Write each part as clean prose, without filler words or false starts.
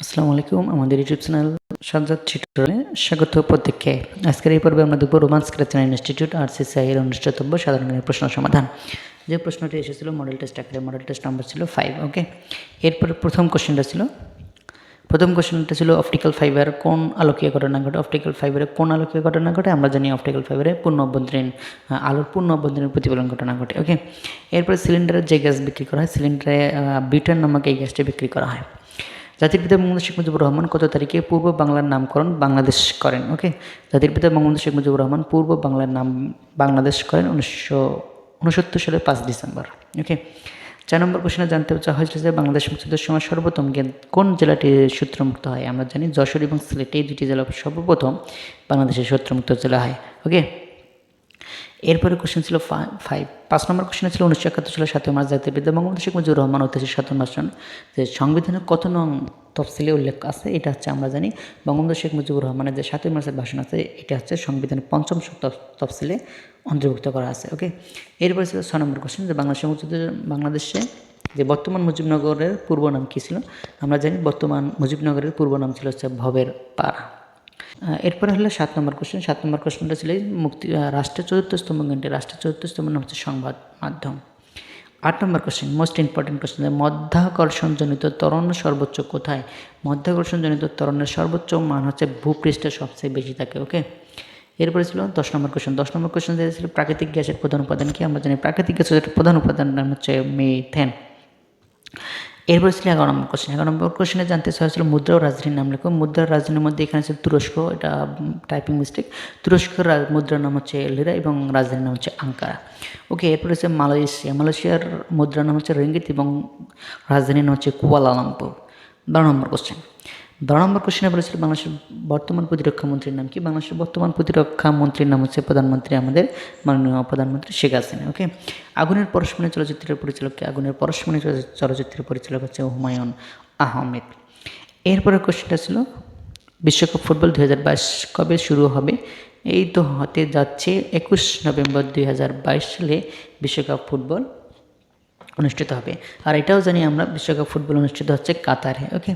আসসালামু আলাইকুম আমাদের ইউটিউব চ্যানেল সাজ্জাদ টিউটোরিয়ালে স্বাগত প্রত্যেককে। আজকের এই পর্বে আমরা দেখব রোমান স্ক্র্যাচ ইনস্টিটিউট আরসিসিআই এর অনুষ্ঠিতব্য সাধারণ জ্ঞানের প্রশ্ন সমাধান। যে প্রশ্নটি এসেছিল মডেল টেস্ট আকারে, মডেল টেস্ট নাম্বার ছিল 5। ওকে, এরপরে প্রথম কোশ্চেনটা ছিল অপটিক্যাল ফাইবার কোন আলোকীয় ঘটনা ঘটে। অপটিক্যাল ফাইবারে কোন আলোকীয় ঘটনা ঘটে? আমরা জানি অপটিক্যাল ফাইবারে পূর্ণ অভ্যন্তরীণ আলোর পূর্ণ অভ্যন্তরীণ প্রতিফলন ঘটনা ঘটে। ওকে, এরপরে সিলিন্ডারের যে গ্যাস বিক্রি করা হয়, সিলিন্ডারে বিউটেন নামক এই গ্যাসটি বিক্রি করা হয়। জাতির পিতা বঙ্গবন্ধু শেখ মুজিবুর রহমান কত তারিখে পূর্ব বাংলার নামকরণ বাংলাদেশ করেন? ওকে, জাতির পিতা বঙ্গবন্ধু শেখ মুজিবুর রহমান পূর্ব বাংলার নাম বাংলাদেশ করেন 1969 সালের 5 ডিসেম্বর। ওকে, 4 নম্বর কোশ্চেনে জানতে চাওয়া হয়েছিল যে বাংলাদেশ মুক্তিযুদ্ধের সময় সর্বপ্রথম কোন জেলাটি সূত্রমুক্ত হয়? আমরা জানি যশোর এবং সিলেট এই দুটি জেলা সর্বপ্রথম বাংলাদেশের সূত্রমুক্ত জেলা হয়। ওকে, এরপরে কোশ্চেন ছিল 5 নম্বর কোশ্চেনে ছিল 1971 সালের 7 মার্চ জাতির পিতা বঙ্গবন্ধু শেখ মুজিবুর রহমান ঐতিহাসিক 7 মার্চ যে সংবিধানের কত নং তফসিলে উল্লেখ আছে? এটা হচ্ছে আমরা জানি বঙ্গবন্ধু শেখ মুজিবুর রহমানের যে 7 মার্চের ভাষণ আছে এটা হচ্ছে সংবিধানের 5ম তফসিলে অন্তর্ভুক্ত করা আছে। ওকে, এরপরে ছিল 6 নম্বর কোশ্চেন যে বাংলাদেশে যে বর্তমান মুজিবনগরের পূর্ব নাম কী ছিল? আমরা জানি বর্তমান মুজিবনগরের পূর্ব নাম ছিল হচ্ছে ভবের পাড়া। এরপরে হলো 7 নম্বর কোশ্চেন। 7 নম্বর কোশ্চেনটা ছিল রাষ্ট্রের চতুর্থ স্তম্ভ কোনটি? রাষ্ট্রের চতুর্থ স্তম্ভ নাম হচ্ছে সংবাদ মাধ্যম। 8 নম্বর কোশ্চেন, মোস্ট ইম্পর্টেন্ট কোশ্চেন, মধ্যাকর্ষণজনিত ত্বরণ সর্বোচ্চ কোথায়? মধ্যাকর্ষণজনিত ত্বরণের সর্বোচ্চ মান হচ্ছে ভূপৃষ্ঠে সবচেয়ে বেশি থাকে। ওকে, এরপরে ছিল 10 নম্বর কোশ্চেন। 10 নম্বর কোশ্চেন ছিল প্রাকৃতিক গ্যাসের প্রধান উপাদান কি? আমরা জানি প্রাকৃতিক গ্যাসের প্রধান উপাদান নাম হচ্ছে মিথেন। এরপর ছিল 11 নম্বর কোশ্চেন। 11 নম্বর কোশ্চেনে জানতে চাওয়া হয়েছিল মুদ্রা ও রাজধানীর নাম লেখো। মুদ্রার রাজধানীর মধ্যে এখানে ছিল তুরস্ক, এটা টাইপিং মিস্টেক। তুরস্কের মুদ্রার নাম হচ্ছে লিরা এবং রাজধানীর নাম হচ্ছে আঙ্কারা। ওকে, এরপরে হচ্ছে মালয়েশিয়া। মালয়েশিয়ার মুদ্রার নাম হচ্ছে রিঙ্গিত এবং রাজধানীর নাম হচ্ছে কুয়ালালামপুর। 12 নম্বর কোশ্চেন। 12 নম্বর কোশ্চেনে বলেছিল বাংলাদেশের বর্তমান প্রতিরক্ষা মন্ত্রীর নাম কি? বাংলাদেশের বর্তমান প্রতিরক্ষা মন্ত্রীর নাম হচ্ছে প্রধানমন্ত্রী, আমাদের মাননীয় প্রধানমন্ত্রী শেখ হাসিনা। ওকে, আগুনের পরশমণি চলচ্চিত্রের পরিচালক কে? আগুনের পরশমণি চলচ্চিত্রের পরিচালক হচ্ছে হুমায়ুন আহমেদ। এরপরে কোশ্চেনটা ছিল বিশ্বকাপ ফুটবল 2022 কবে শুরু হবে? এই তো হতে যাচ্ছে 21 নভেম্বর 2022 সালে বিশ্বকাপ ফুটবল অনুষ্ঠিত হবে। আর এটাও জানি আমরা বিশ্বকাপ ফুটবল অনুষ্ঠিত হচ্ছে কাতারে। ওকে,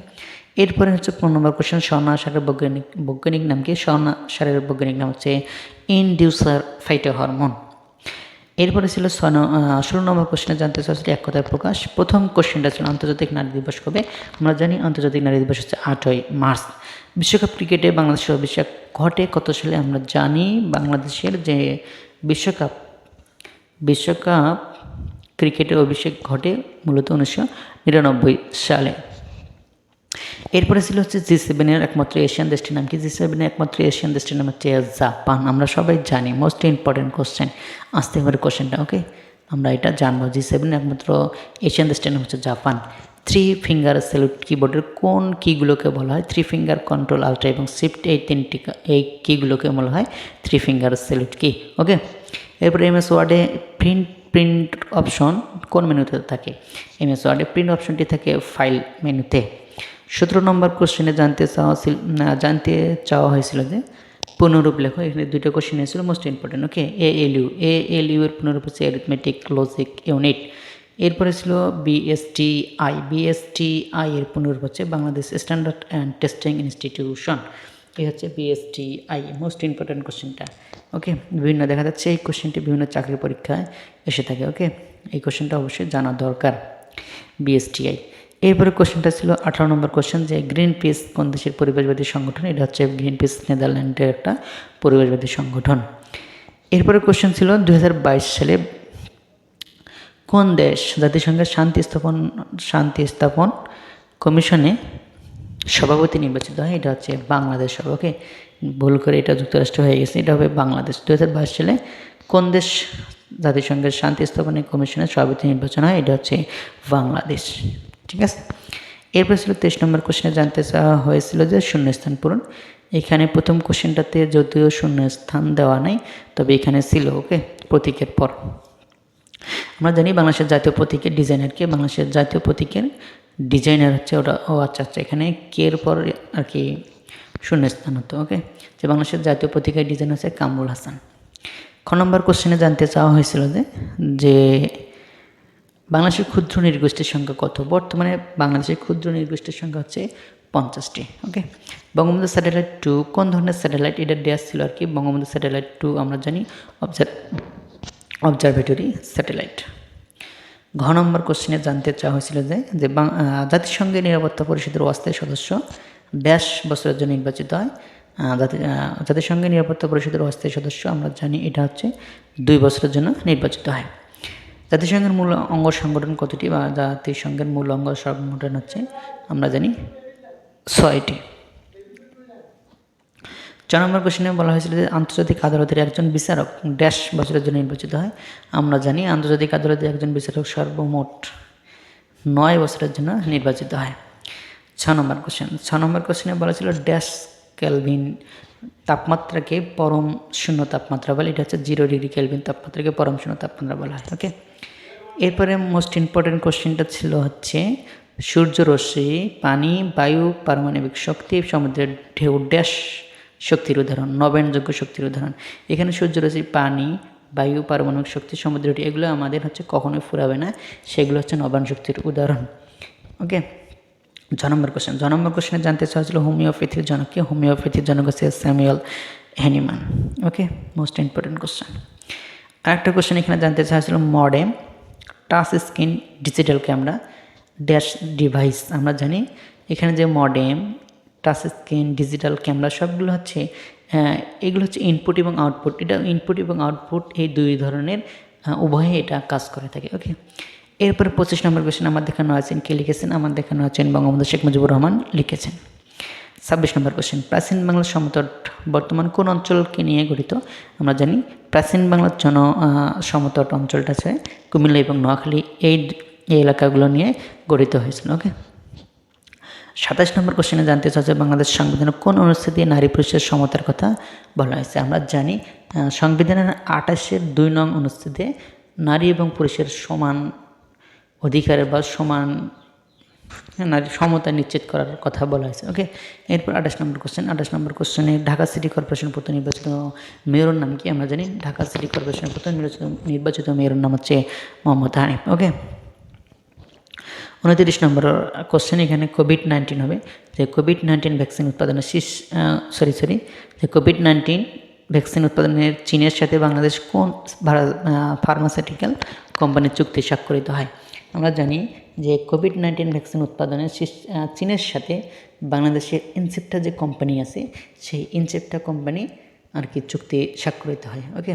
এরপরে হচ্ছে 15 নম্বর কোশ্চেন, স্বর্ণা সারের বৈজ্ঞানিক নাম কি? স্বর্ণা সারের বৈজ্ঞানিক নাম হচ্ছে ইনডিউসার ফাইটো হরমোন। এরপরে ছিল 16 নম্বর কোশ্চেনে জানতে চাচ্ছিল এক কথায় প্রকাশ। প্রথম কোশ্চেনটা ছিল আন্তর্জাতিক নারী দিবস কবে? আমরা জানি আন্তর্জাতিক নারী দিবস হচ্ছে 8ই মার্চ। বিশ্বকাপ ক্রিকেটে বাংলাদেশের অভিষেক ঘটে কত সালে? আমরা জানি বাংলাদেশের যে বিশ্বকাপ ক্রিকেটের অভিষেক ঘটে মূলত 1999 সালে। এরপরে ছিল হচ্ছে G7 একমাত্র এশিয়ান দেশটির নাম কি? G7 একমাত্র এশিয়ান দেশটির নাম হচ্ছে জাপান। আমরা সবাই জানি, মোস্ট ইম্পর্টেন্ট কোশ্চেন আসতে পারে কোশ্চেনটা। ওকে, আমরা এটা জানবো G7 একমাত্র এশিয়ান দেশটির নাম হচ্ছে জাপান। 3 ফিঙ্গার স্যালুট কিবোর্ডের কোন কিগুলোকে বলা হয়? 3 ফিঙ্গার, কন্ট্রোল, আল্ট্রা এবং শিফট এই কিগুলোকে বলা হয় 3 ফিঙ্গার স্যালুট কি। ওকে, এরপরে MS ওয়ার্ডে প্রিন্ট অপশন কোন মেনুতে থাকে? MS ওয়ার্ডে প্রিন্ট অপশনটি থাকে ফাইল মেনুতে। 17 নম্বর কোশ্চেনে জানতে চাওয়া হয়েছিল যে পুনরূপ লেখো। এখানে 2টা কোশ্চেন এসেছিল, মোস্ট ইম্পর্টেন্ট। ওকে, ALU এর পুনরূপ হচ্ছে অ্যারিথমেটিক লজিক ইউনিট। এরপরে ছিল BSTI এর পুনরূপ হচ্ছে Bangladesh standard and testing institution. এই হচ্ছে BSTI, মোস্ট ইম্পর্টেন্ট কোশ্চেনটা। ওকে, বিভিন্ন দেখা যাচ্ছে এই কোশ্চেনটি বিভিন্ন চাকরি পরীক্ষায় এসে থাকে। ওকে, এই কোশ্চেনটা অবশ্যই জানা দরকার BSTI। এরপরে কোশ্চেনটা ছিল 18 নম্বর কোশ্চেন যে গ্রিন পিস কোন দেশের পরিবেশবাদী সংগঠন? এটা হচ্ছে গ্রিন পিস নেদারল্যান্ডের একটা পরিবেশবাদী সংগঠন। এরপরে কোশ্চেন ছিল 2022 সালে কোন দেশ জাতিসংঘের শান্তি স্থাপন কমিশনে সভাপতি নির্বাচিত হয়? এটা হচ্ছে বাংলাদেশ হবে। ওকে, ভুল করে এটা যুক্তরাষ্ট্র হয়ে গেছে, এটা হবে বাংলাদেশ। 2022 সালে কোন দেশ জাতিসংঘের শান্তি স্থাপন কমিশনের সভাপতি নির্বাচন হয়? এটা হচ্ছে বাংলাদেশ। ঠিক আছে, এরপর ছিল 23 নম্বর কোশ্চেনে জানতে চাওয়া হয়েছিল যে শূন্যস্থান পূরণ। এখানে প্রথম কোশ্চেনটাতে যদিও শূন্যস্থান দেওয়া নাই, তবে এখানে ছিল। ওকে, প্রতীকের পর আমরা জানি বাংলাদেশের জাতীয় প্রতীকের ডিজাইনার কে? বাংলাদেশের জাতীয় প্রতীকের ডিজাইনার হচ্ছে ওটা। আচ্ছা, এখানে কের পর আর কি শূন্যস্থান হতো। ওকে, যে বাংলাদেশের জাতীয় প্রতীকের ডিজাইন হচ্ছে কামরুল হাসান। খ নম্বর কোশ্চেনে জানতে চাওয়া হয়েছিল যে বাংলাদেশের ক্ষুদ্র নৃগোষ্ঠীর সংখ্যা কত? বর্তমানে বাংলাদেশের ক্ষুদ্র নৃগোষ্ঠীর সংখ্যা হচ্ছে 50টি। ওকে, বঙ্গবন্ধু স্যাটেলাইট 2 কোন ধরনের স্যাটেলাইট? এটা ড্যাশ ছিল আর কি। বঙ্গবন্ধু স্যাটেলাইট 2 আমরা জানি অবজারভেটরি স্যাটেলাইট। ঘ নম্বর কোশ্চেনে জানতে চাওয়া হয়েছিল যে জাতিসংঘের নিরাপত্তা পরিষদের অস্থায়ী সদস্য ড্যাশ বছরের জন্য নির্বাচিত হয়। জাতিসংঘের নিরাপত্তা পরিষদের অস্থায়ী সদস্য আমরা জানি এটা হচ্ছে 2 বছরের জন্য নির্বাচিত হয়। জাতিসংঘের মূল অঙ্গ সংগঠন কতটি, বা জাতিসংঘের মূল অঙ্গ সংগঠন হচ্ছে আমরা জানি 6টি। 4 নম্বর কোশ্চেনে বলা হয়েছিল যে আন্তর্জাতিক আদালতের একজন বিচারক ড্যাশ বছরের জন্য নির্বাচিত হয়। আমরা জানি আন্তর্জাতিক আদালতের একজন বিচারক সর্বমোট 9 বছরের জন্য নির্বাচিত হয়। 6 নম্বর কোশ্চেনে বলা ছিল ড্যাশ কেলভিন তাপমাত্রাকে পরম শূন্য তাপমাত্রা বলে। এটা হচ্ছে 0 ডিগ্রি কেলভিন তাপমাত্রাকে পরম শূন্য তাপমাত্রা বলা হয়। ওকে, এরপরে মোস্ট ইম্পর্টেন্ট কোশ্চেনটা ছিল হচ্ছে সূর্যরশ্মি, পানি, বায়ু, পারমাণবিক শক্তি, সমুদ্রের ঢেউ ড্যাশ শক্তির উদাহরণ, নবায়নযোগ্য শক্তির উদাহরণ। এখানে সূর্যরশ্মি, পানি, বায়ু, পারমাণবিক শক্তি, সমুদ্রের ঢেউ এগুলো আমাদের হচ্ছে কখনোই ফুরাবে না, সেগুলো হচ্ছে নবায়ন শক্তির উদাহরণ। ওকে, জ নম্বর কোশ্চেনে জানতে চাওয়া ছিল হোমিওপ্যাথির জনক কে? হোমিওপ্যাথির জনক হচ্ছে স্যামুয়েল হ্যানিমান। ওকে, মোস্ট ইম্পর্টেন্ট কোশ্চেন। আরেকটা কোশ্চেন এখানে জানতে চাওয়া ছিল modem, touch screen, digital camera dash device. আমরা জানি এখানে যে modem, touch screen, digital camera সবগুলো হচ্ছে এগুলো হচ্ছে ইনপুট এবং আউটপুট। এটা ইনপুট এবং আউটপুট এই দুই ধরনের উভয়ে এটা কাজ করে থাকে। ওকে, এরপরে 25 নম্বর কোশ্চেন আমার দেখানো আছেন কে লিখেছেন? আমার দেখানো আছেন বঙ্গবন্ধু শেখ মুজিবুর রহমান লিখেছেন। 26 নম্বর কোশ্চেন, প্রাচীন বাংলার সমতট বর্তমান কোন অঞ্চলকে নিয়ে গঠিত? আমরা জানি প্রাচীন বাংলার সমতট অঞ্চলটা আছে কুমিল্লা এবং নোয়াখালী, এই এলাকাগুলো নিয়ে গঠিত হয়েছিল। ওকে, 27 নম্বর কোশ্চেনে জানতে চাচ্ছে বাংলাদেশ সংবিধানের কোন অনুচ্ছেদে নারী পুরুষের সমতার কথা বলা হয়েছে? আমরা জানি সংবিধানের 28-এর 2 নং অনুচ্ছেদে নারী এবং পুরুষের সমান অধিকারের বা সমান নারী সমতা নিশ্চিত করার কথা বলা হয়েছে। ওকে, এরপর 28 নম্বর কোশ্চেনে ঢাকা সিটি কর্পোরেশন প্রথম নির্বাচিত মেয়রের নাম কি? আমরা জানি ঢাকা সিটি কর্পোরেশনের প্রথম নির্বাচিত মেয়রের নাম হচ্ছে মোহাম্মদ হানিফ। ওকে, 29 নম্বর কোশ্চেন এখানে কোভিড-19 হবে, যে কোভিড-19 ভ্যাকসিন উৎপাদনের যে কোভিড-19 ভ্যাকসিন উৎপাদনের চীনের সাথে বাংলাদেশ কোন ফার্মাসিউটিক্যাল কোম্পানির চুক্তি স্বাক্ষরিত হয়? আমরা জানি যে কোভিড-19 ভ্যাকসিন উৎপাদনের চীনের সাথে বাংলাদেশের ইনসেপ্টা যে কোম্পানি আছে সেই ইনসেপ্টা কোম্পানি আর কি চুক্তি স্বাক্ষরিত হয়। ওকে,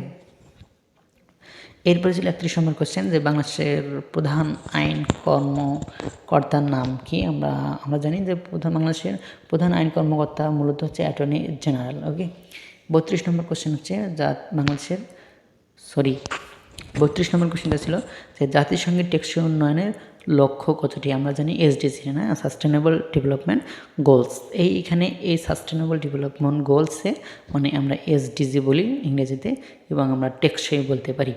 এরপরে ছিল 31 নম্বর কোশ্চেন, যে বাংলাদেশের প্রধান আইন কর্মকর্তার নাম কি? আমরা জানি যে বাংলাদেশের প্রধান আইন কর্মকর্তা মূলত হচ্ছে অ্যাটর্নি জেনারেল। ওকে, 32 নম্বর কোশ্চেন হচ্ছে বাংলাদেশের 32 নম্বর কোশ্চেনটা ছিল যে জাতিসংঘের টেকসই উন্নয়নের লক্ষ্য কতটি? আমরা জানি এসডিজি, না, সাস্টেনেবল ডেভেলপমেন্ট গোলস। এইখানে এই সাস্টেনেবল ডেভেলপমেন্ট গোলসে মানে আমরা এসডিজি বলি ইংরেজিতে, এবং আমরা টেকসই বলতে পারি।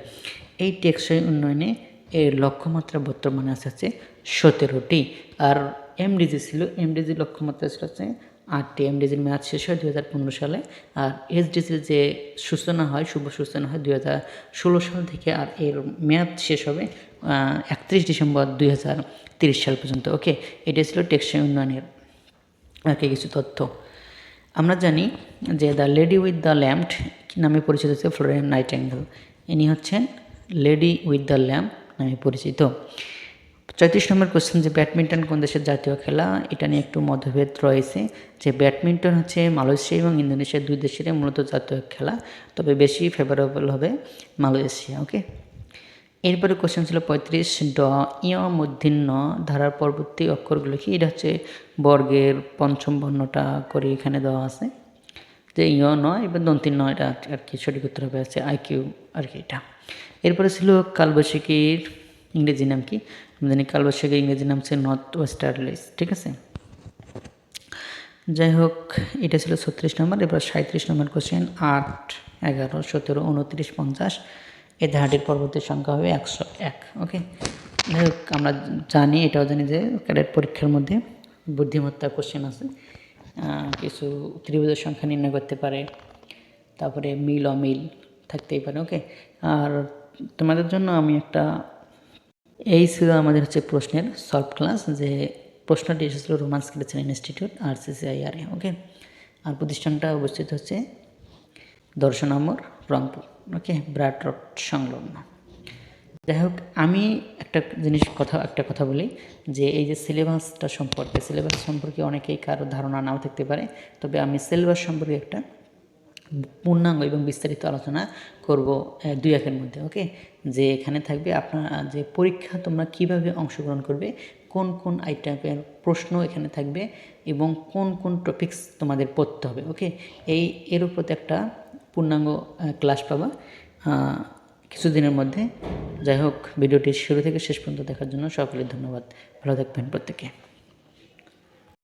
এই টেকসই উন্নয়নে এর লক্ষ্যমাত্রা বর্তমানে আছে 17টি, আর এমডিজি ছিল, এমডিজি লক্ষ্যমাত্রা ছিল হচ্ছে 8টি। এমডিজির মেয়াদ শেষ হয় 2015 সালে, আর এসডিজির যে সূচনা হয়, শুভ সূচনা হয় 2016 সাল থেকে, আর এর মেয়াদ শেষ হবে 31 ডিসেম্বর 2030 সাল পর্যন্ত। ওকে, এটাই ছিল টেকসই উন্নয়নের আর কি কিছু তথ্য। আমরা জানি যে the lady with the lamp নামে পরিচিত হচ্ছে ফ্লোরেন্স নাইটিঙ্গেল। ইনি হচ্ছেন লেডি উইথ দ্য ল্যাম্প নামে পরিচিত। 34 নম্বর কোশ্চেন, যে ব্যাডমিন্টন কোন দেশের জাতীয় খেলা? এটা নিয়ে একটু মতভেদ রয়েছে, যে ব্যাডমিন্টন হচ্ছে মালয়েশিয়া এবং ইন্দোনেশিয়া দুই দেশের মূলত জাতীয় খেলা, তবে বেশি ফেভারেবল হবে মালয়েশিয়া। ওকে, এরপরে কোশ্চেন ছিল 35, ড ইয় মূর্ধন্য ধারার পরবর্তী অক্ষরগুলো কি? এটা হচ্ছে বর্গের পঞ্চম বর্ণটা করে এখানে দেওয়া আছে, যে ইয় নয় এবার দন্তির নয়, এটা আর কি সঠিক উত্তর হবে আছে আইকিউ আর কি এটা। এরপরে ছিল কালবৈশাখীর ইংরেজি নাম কি? আমি জানি কালবৈশাখীর ইংরেজি নাম হচ্ছে নর্থ ওয়েস্টার্লিস। ঠিক আছে, যাই হোক, এটা ছিল 36 নম্বর। এবার 37 নম্বর কোশ্চেন, 8, 11, 17, 29, 50 এই ধারাটির পরবর্তী সংখ্যা হবে 101। ওকে, যাই হোক, আমরা জানি, এটাও জানি যে ক্যাডেট পরীক্ষার মধ্যে বুদ্ধিমত্তা কোশ্চেন আছে, কিছু ত্রিভুজের সংখ্যা নির্ণয় করতে পারে, তারপরে মিল অমিল থাকতেই পারে। ওকে, আর তোমাদের জন্য আমি এই ছিল আমাদের হচ্ছে প্রশ্নের সলভ ক্লাস, যে প্রশ্নটি এসেছিল রোমান্স ক্রিয়েশন ইনস্টিটিউট RCCIR ওকে। আর প্রতিষ্ঠানটা অবস্থিত হচ্ছে দর্শনামর রংপুর ওকে, ব্রাড রোড সংলগ্ন। যাই হোক, আমি একটা কথা বলি যে এই যে সিলেবাস সম্পর্কে অনেকেই কারো ধারণা নাও থাকতে পারে, তবে আমি সিলেবাস সম্পর্কে একটা পূর্ণাঙ্গ এবং বিস্তারিত আলোচনা করব 2-1 মধ্যে ওকে। যে এখানে থাকবে আপনার যে পরীক্ষা তোমরা কিভাবে অংশগ্রহণ করবে, কোন কোন আইটেমের প্রশ্ন এখানে থাকবে এবং কোন কোন টপিকস তোমাদের পড়তে হবে ওকে। এর উপর একটা পূর্ণাঙ্গ ক্লাস পাবা কিছুদিনের মধ্যে। যাই হোক, ভিডিওটি শুরু থেকে শেষ পর্যন্ত দেখার জন্য সকলের ধন্যবাদ। ভালো থাকবেন প্রত্যেকে।